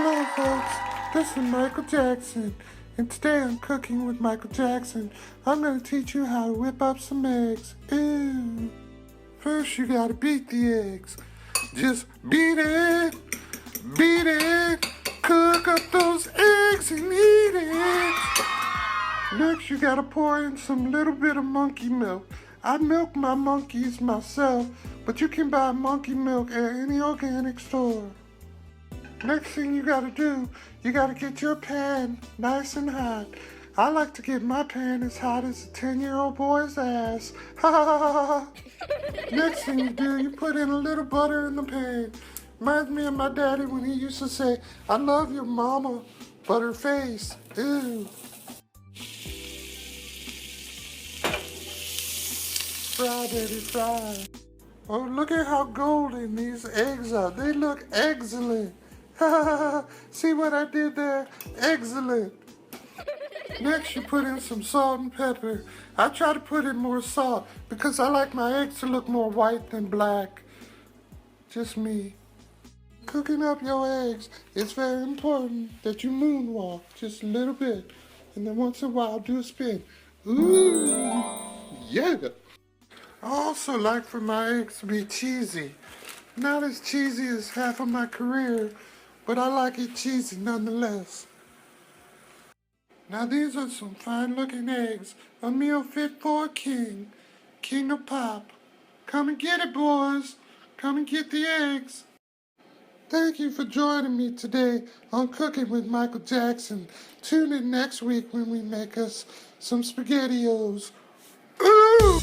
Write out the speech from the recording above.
Hello folks, this is Michael Jackson, and today I'm cooking with Michael Jackson. I'm going to teach you how to whip up some eggs. Ew. First you gotta beat the eggs. Just beat it, cook up those eggs and eat it. Next you gotta pour in some little bit of monkey milk. I milk my monkeys myself, but you can buy monkey milk at any organic store. Next thing you gotta do, you gotta get your pan nice and hot. I like to get my pan as hot as a 10-year-old boy's ass. Ha ha ha ha ha. Next thing you do, you put in a little butter in the pan. Reminds me of my daddy when he used to say, "I love your mama, but her face, ew." Fry, baby, fry. Oh, look at how golden these eggs are. They look excellent. See what I did there? Excellent. Next, you put in some salt and pepper. I try to put in more salt because I like my eggs to look more white than black. Just me. Cooking up your eggs, it's very important that you moonwalk just a little bit. And then once in a while, do a spin. Ooh, yeah. I also like for my eggs to be cheesy. Not as cheesy as half of my career, but I like it cheesy nonetheless. Now these are some fine looking eggs. A meal fit for a king. King of pop. Come and get it, boys. Come and get the eggs. Thank you for joining me today on Cooking with Michael Jackson. Tune in next week when we make us some SpaghettiOs. Ooh!